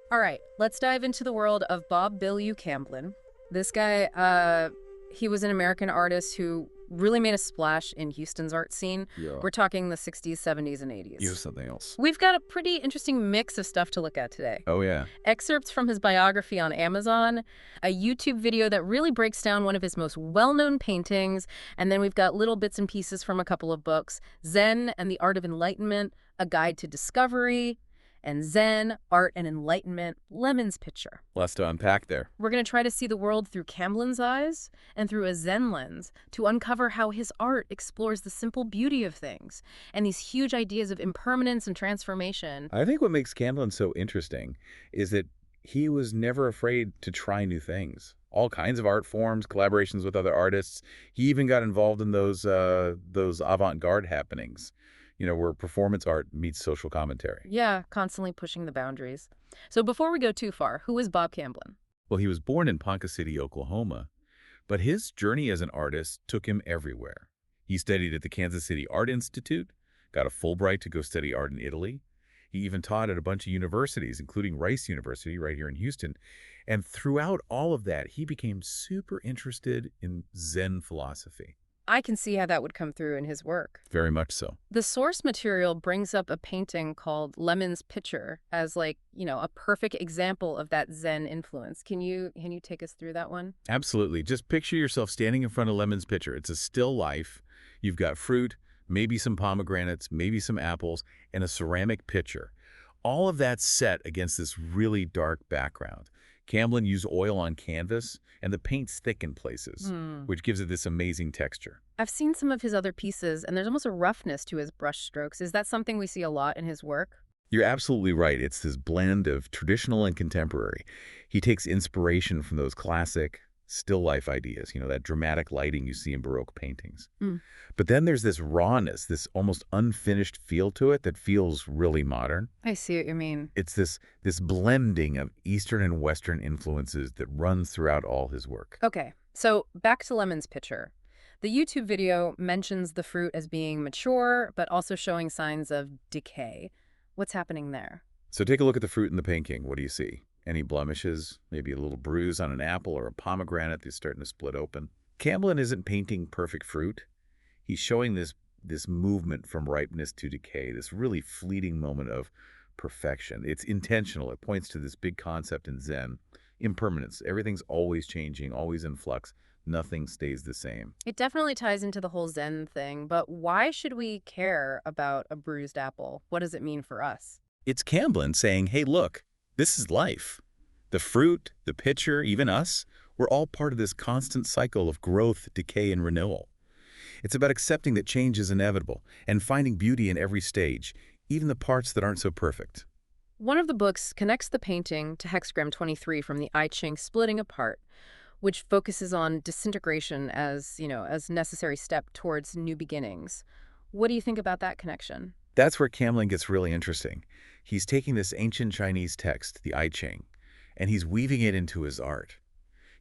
All right, let's dive into the world of Bob Camblin. This guy, he was an American artist who really made a splash in Houston's art scene. Yeah. We're talking the 60s, 70s, and You 80s. have something else. We've got a pretty interesting mix of stuff to look at today. Oh, yeah. Excerpts from his biography on Amazon, a YouTube video that really breaks down one of his most well-known paintings, and then we've got little bits and pieces from a couple of books, Zen and the Art of Enlightenment, A Guide to Discovery, and Zen, Art and Enlightenment, Lemon's Picture. Lots to unpack there. We're going to try to see the world through Camblin's eyes and through a Zen lens to uncover how his art explores the simple beauty of things and these huge ideas of impermanence and transformation. I think what makes Camblin so interesting is that he was never afraid to try new things. All kinds of art forms, collaborations with other artists. He even got involved in those avant-garde happenings, where performance art meets social commentary. Yeah, constantly pushing the boundaries. So before we go too far, who is Bob Camblin? Well, he was born in Ponca City, Oklahoma, but his journey as an artist took him everywhere. He studied at the Kansas City Art Institute, got a Fulbright to go study art in Italy. He even taught at a bunch of universities, including Rice University right here in Houston. And throughout all of that, he became super interested in Zen philosophy. I can see how that would come through in his work. Very much so. The source material brings up a painting called Lemon's Picture as a perfect example of that Zen influence. Can you take us through that one? Absolutely. Just picture yourself standing in front of Lemon's picture. It's a still life. You've got fruit, maybe some pomegranates, maybe some apples, and a ceramic pitcher. All of that set against this really dark background. Camblin used oil on canvas, and the paint's thick in places, which gives it this amazing texture. I've seen some of his other pieces, and there's almost a roughness to his brush strokes. Is that something we see a lot in his work? You're absolutely right. It's this blend of traditional and contemporary. He takes inspiration from those classic still life ideas, that dramatic lighting you see in Baroque paintings. Mm. But then there's this rawness, this almost unfinished feel to it that feels really modern. I see what you mean. It's this blending of Eastern and Western influences that runs throughout all his work. Okay, so back to Lemon's Picture. The YouTube video mentions the fruit as being mature, but also showing signs of decay. What's happening there? So take a look at the fruit in the painting. What do you see? Any blemishes? Maybe a little bruise on an apple or a pomegranate that's starting to split open? Camblin isn't painting perfect fruit. He's showing this movement from ripeness to decay, this really fleeting moment of perfection. It's intentional. It points to this big concept in Zen, impermanence. Everything's always changing, always in flux. Nothing stays the same. It definitely ties into the whole Zen thing, but why should we care about a bruised apple? What does it mean for us? It's Camblin saying, hey, look, this is life. The fruit, the pitcher, even us, we're all part of this constant cycle of growth, decay, and renewal. It's about accepting that change is inevitable and finding beauty in every stage, even the parts that aren't so perfect. One of the books connects the painting to hexagram 23 from the I Ching Splitting Apart, which focuses on disintegration as necessary step towards new beginnings. What do you think about that connection? That's where Camblin gets really interesting. He's taking this ancient Chinese text, the I Ching, and he's weaving it into his art.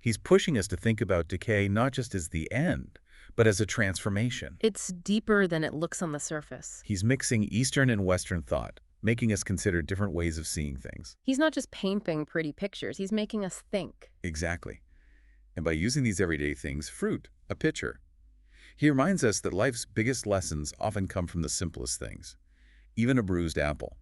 He's pushing us to think about decay not just as the end, but as a transformation. It's deeper than it looks on the surface. He's mixing Eastern and Western thought, making us consider different ways of seeing things. He's not just painting pretty pictures, he's making us think. Exactly. And by using these everyday things, fruit, a pitcher, he reminds us that life's biggest lessons often come from the simplest things, even a bruised apple.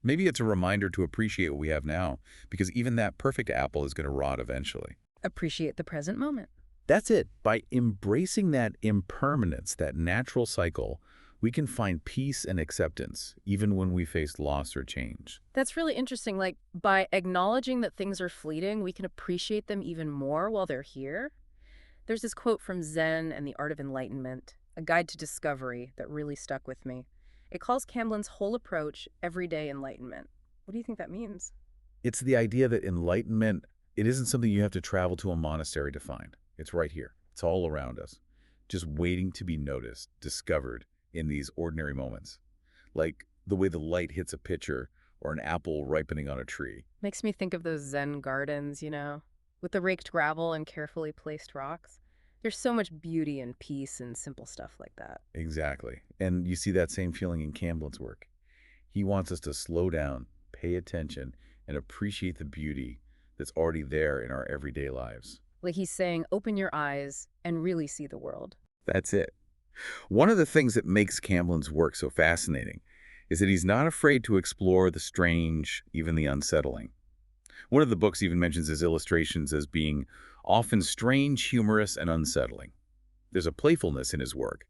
Maybe it's a reminder to appreciate what we have now, because even that perfect apple is going to rot eventually. Appreciate the present moment. That's it. By embracing that impermanence, that natural cycle, we can find peace and acceptance, even when we face loss or change. That's really interesting. Like, by acknowledging that things are fleeting, we can appreciate them even more while they're here. There's this quote from Zen and the Art of Enlightenment, A Guide to Discovery, that really stuck with me. It calls Camblin's whole approach everyday enlightenment. What do you think that means? It's the idea that enlightenment, it isn't something you have to travel to a monastery to find. It's right here. It's all around us, just waiting to be noticed, discovered in these ordinary moments. Like the way the light hits a pitcher or an apple ripening on a tree. Makes me think of those Zen gardens, with the raked gravel and carefully placed rocks. There's so much beauty and peace and simple stuff like that. Exactly. And you see that same feeling in Camblin's work. He wants us to slow down, pay attention, and appreciate the beauty that's already there in our everyday lives. Like he's saying, open your eyes and really see the world. That's it. One of the things that makes Camblin's work so fascinating is that he's not afraid to explore the strange, even the unsettling. One of the books even mentions his illustrations as being often strange, humorous, and unsettling. There's a playfulness in his work,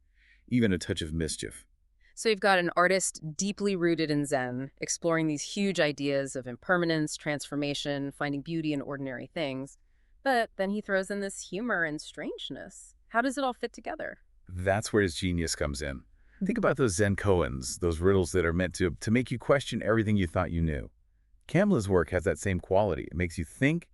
even a touch of mischief. So you've got an artist deeply rooted in Zen, exploring these huge ideas of impermanence, transformation, finding beauty in ordinary things. But then he throws in this humor and strangeness. How does it all fit together? That's where his genius comes in. Think about those Zen koans, those riddles that are meant to make you question everything you thought you knew. Camblin's work has that same quality. It makes you think,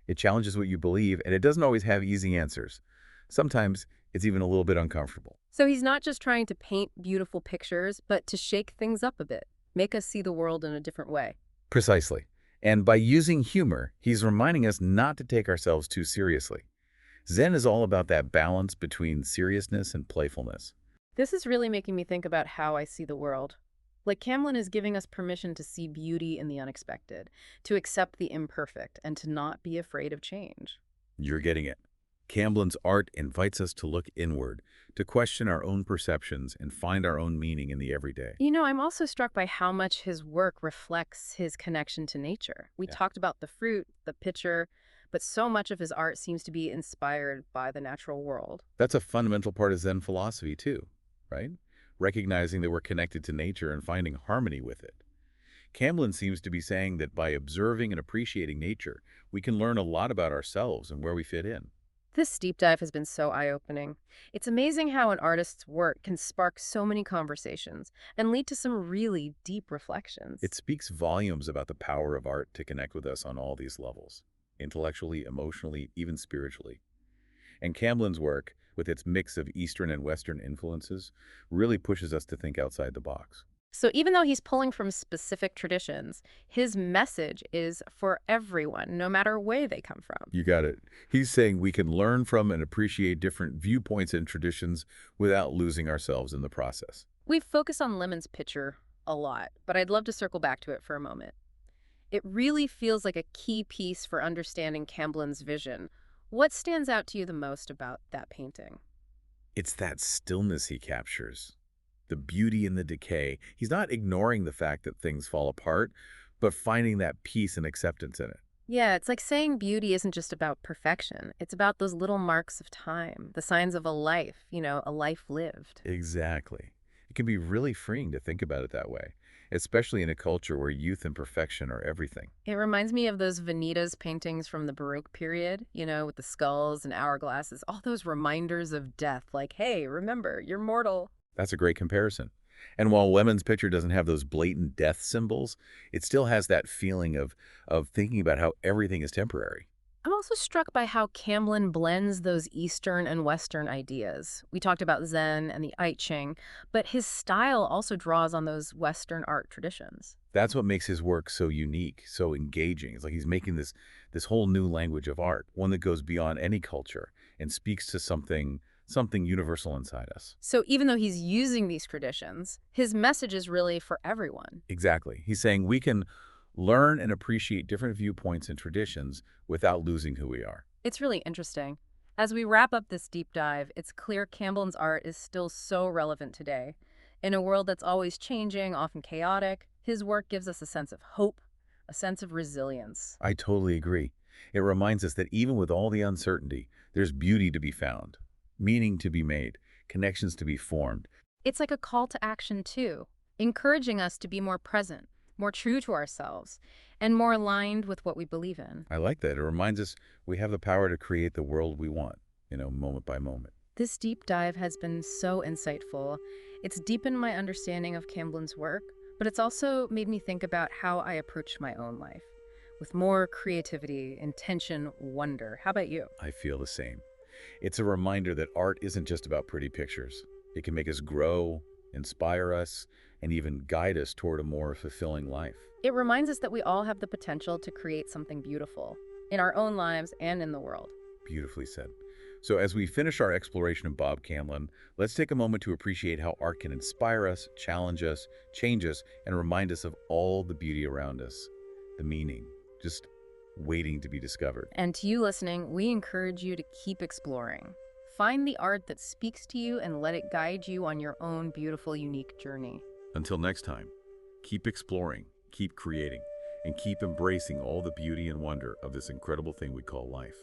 it challenges what you believe, and it doesn't always have easy answers. Sometimes it's even a little bit uncomfortable. So he's not just trying to paint beautiful pictures, but to shake things up a bit, make us see the world in a different way. Precisely. And by using humor, he's reminding us not to take ourselves too seriously. Zen is all about that balance between seriousness and playfulness. This is really making me think about how I see the world. Like Camblin is giving us permission to see beauty in the unexpected, to accept the imperfect, and to not be afraid of change. You're getting it. Camblin's art invites us to look inward, to question our own perceptions and find our own meaning in the everyday. I'm also struck by how much his work reflects his connection to nature. We Yeah. talked about the fruit, the picture, but so much of his art seems to be inspired by the natural world. That's a fundamental part of Zen philosophy too, right? Recognizing that we're connected to nature and finding harmony with it. Camblin seems to be saying that by observing and appreciating nature, we can learn a lot about ourselves and where we fit in. This deep dive has been so eye-opening. It's amazing how an artist's work can spark so many conversations and lead to some really deep reflections. It speaks volumes about the power of art to connect with us on all these levels, intellectually, emotionally, even spiritually. And Camblin's work, with its mix of Eastern and Western influences, really pushes us to think outside the box. So even though he's pulling from specific traditions, his message is for everyone, no matter where they come from. You got it. He's saying we can learn from and appreciate different viewpoints and traditions without losing ourselves in the process. We've focused on Lemon's picture a lot, but I'd love to circle back to it for a moment. It really feels like a key piece for understanding Camblin's vision. What stands out to you the most about that painting? It's that stillness he captures, the beauty in the decay. He's not ignoring the fact that things fall apart, but finding that peace and acceptance in it. Yeah, it's like saying beauty isn't just about perfection. It's about those little marks of time, the signs of a life, a life lived. Exactly. It can be really freeing to think about it that way, especially in a culture where youth and perfection are everything. It reminds me of those Vanitas paintings from the Baroque period, with the skulls and hourglasses, all those reminders of death, like, hey, remember, you're mortal. That's a great comparison. And while Lemon's picture doesn't have those blatant death symbols, it still has that feeling of thinking about how everything is temporary. I'm also struck by how Camblin blends those Eastern and Western ideas. We talked about Zen and the I Ching, but his style also draws on those Western art traditions. That's what makes his work so unique, so engaging. It's like he's making this whole new language of art, one that goes beyond any culture and speaks to something universal inside us. So even though he's using these traditions, his message is really for everyone. Exactly. He's saying we can learn and appreciate different viewpoints and traditions without losing who we are. It's really interesting. As we wrap up this deep dive, it's clear Camblin's art is still so relevant today. In a world that's always changing, often chaotic, his work gives us a sense of hope, a sense of resilience. I totally agree. It reminds us that even with all the uncertainty, there's beauty to be found, meaning to be made, connections to be formed. It's like a call to action, too, encouraging us to be more present, more true to ourselves, and more aligned with what we believe in. I like that. It reminds us we have the power to create the world we want, moment by moment. This deep dive has been so insightful. It's deepened my understanding of Camblin's work, but it's also made me think about how I approach my own life, with more creativity, intention, wonder. How about you? I feel the same. It's a reminder that art isn't just about pretty pictures. It can make us grow, inspire us, and even guide us toward a more fulfilling life. It reminds us that we all have the potential to create something beautiful in our own lives and in the world. Beautifully said. So as we finish our exploration of Bob Camblin, let's take a moment to appreciate how art can inspire us, challenge us, change us, and remind us of all the beauty around us. the meaning, just waiting to be discovered. And to you listening, we encourage you to keep exploring. Find the art that speaks to you and let it guide you on your own beautiful, unique journey. Until next time, keep exploring, keep creating, and keep embracing all the beauty and wonder of this incredible thing we call life.